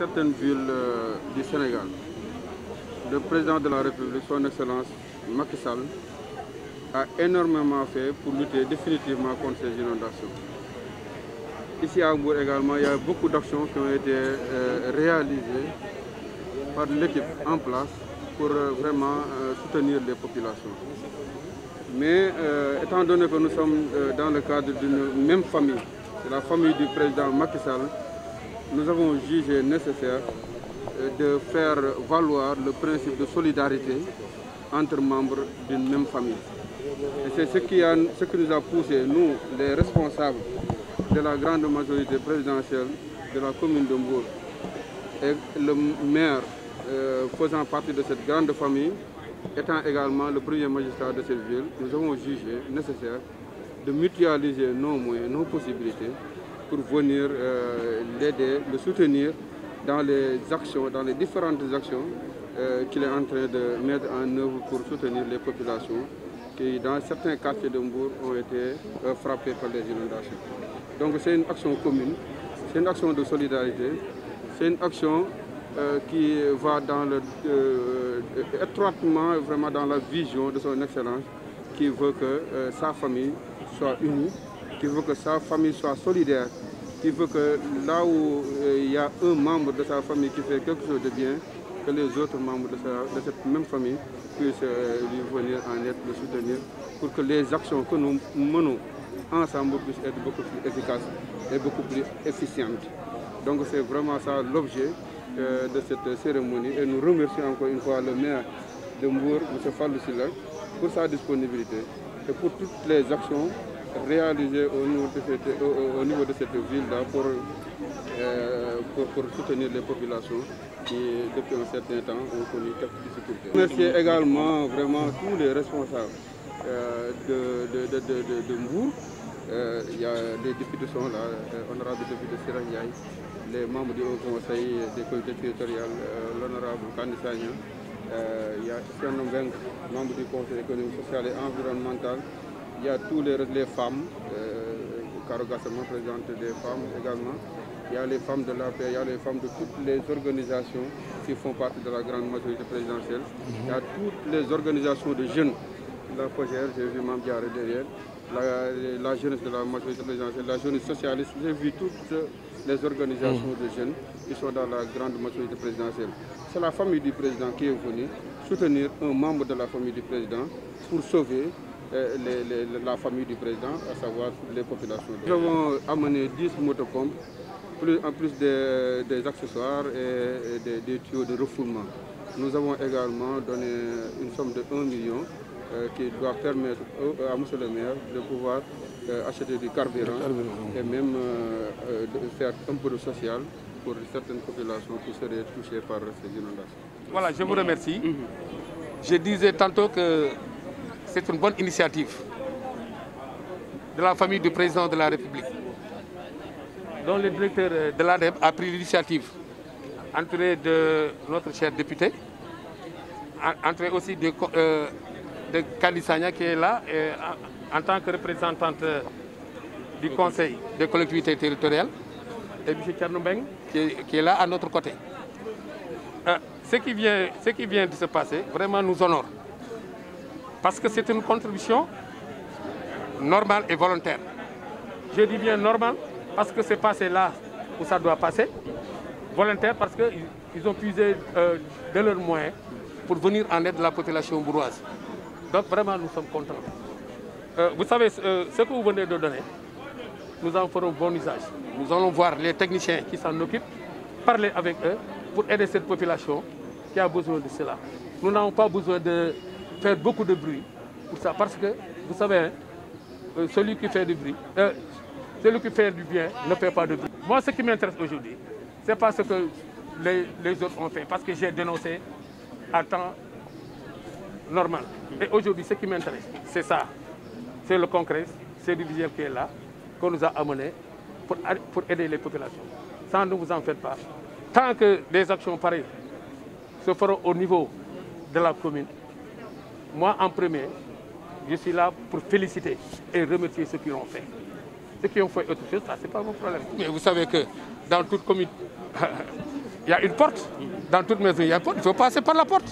certaines villes du Sénégal, le président de la République, son Excellence Macky Sall, a énormément fait pour lutter définitivement contre ces inondations. Ici à Mbour également, il y a beaucoup d'actions qui ont été réalisées par l'équipe en place pour vraiment soutenir les populations. Mais étant donné que nous sommes dans le cadre d'une même famille, c'est la famille du président Macky Sall, nous avons jugé nécessaire de faire valoir le principe de solidarité entre membres d'une même famille. Et c'est ce qui nous a poussé, nous, les responsables de la grande majorité présidentielle de la commune de Mbour, et le maire faisant partie de cette grande famille, étant également le premier magistrat de cette ville, nous avons jugé nécessaire de mutualiser nos moyens, nos possibilités pour venir l'aider, le soutenir dans les actions, dans les différentes actions qu'il est en train de mettre en œuvre pour soutenir les populations qui, dans certains quartiers de Mbour, ont été frappés par les inondations. Donc c'est une action commune, c'est une action de solidarité, c'est une action qui va dans étroitement vraiment dans la vision de son Excellence, qui veut que sa famille soit unie, qui veut que sa famille soit solidaire, qui veut que là où il y a un membre de sa famille qui fait quelque chose de bien, que les autres membres de cette même famille puissent lui venir en aide, le soutenir, pour que les actions que nous menons ensemble puissent être beaucoup plus efficaces et beaucoup plus efficientes. Donc c'est vraiment ça l'objet de cette cérémonie, et nous remercions encore une fois le maire de Mbour, M. Fallou Sylla, pour sa disponibilité et pour toutes les actions réalisées au niveau de cette ville-là pour soutenir les populations qui, depuis un certain temps, ont connu quelques difficultés. Remercier également vraiment tous les responsables de Mbour. Il y a des députés sont là, honorable député Sira Ndiaye, les membres du Haut Conseil des collectivités territoriales, l'honorable Kani Sagna, il y a Thierno Mbengue, membre du Conseil économique, social et environnemental. Il y a tous les femmes, Karo Gassama, présidente des femmes également. Il y a les femmes de l'APR, il y a les femmes de toutes les organisations qui font partie de la grande majorité présidentielle. Il y a toutes les organisations de jeunes, la FOGER, j'ai vu Mamdiare derrière, la jeunesse de la majorité présidentielle, la jeunesse socialiste, j'ai vu toutes les organisations de jeunes qui sont dans la grande majorité présidentielle. C'est la famille du président qui est venue soutenir un membre de la famille du président pour sauver la famille du président, à savoir les populations. Nous avons amené 10 motopompes, en plus des accessoires et des tuyaux de refoulement. Nous avons également donné une somme de 1 million qui doit permettre à M. le maire de pouvoir acheter du carburant et même de faire un peu de social pour certaines populations qui seraient touchées par ces inondations. Voilà, je vous remercie. Je disais tantôt que c'est une bonne initiative de la famille du président de la République, dont le directeur de l'ADEP a pris l'initiative, entouré de notre cher député, entouré aussi de Kani Sagna qui est là en tant que représentante du Conseil des collectivités territoriales, et M. Thierno Mbengue qui est là à notre côté. Ce qui vient de se passer vraiment nous honore, parce que c'est une contribution normale et volontaire. Je dis bien normale parce que c'est passé là où ça doit passer, volontaire parce qu'ils ont puisé de leurs moyens pour venir en aide de la population bourgeoise. Donc vraiment nous sommes contents. Vous savez, ce que vous venez de donner, nous en ferons bon usage. Nous allons voir les techniciens qui s'en occupent, parler avec eux pour aider cette population qui a besoin de cela. Nous n'avons pas besoin de faire beaucoup de bruit pour ça, parce que, vous savez, hein, celui qui fait du bruit, celui qui fait du bien ne fait pas de bruit. Moi, ce qui m'intéresse aujourd'hui, c'est pas ce que les autres ont fait, parce que j'ai dénoncé à temps normal. Et aujourd'hui, ce qui m'intéresse, c'est ça. C'est le concret, c'est le visuel qui est là, qu'on nous a amené pour aider les populations. Ça, ne vous en faites pas. Tant que des actions pareilles se feront au niveau de la commune, moi en premier, je suis là pour féliciter et remercier ceux qui l'ont fait. Ceux qui ont fait autre chose, ça c'est pas mon problème. Mais vous savez que dans toute commune, Il y a une porte. Dans toute maison, il y a une porte. Il faut passer par la porte.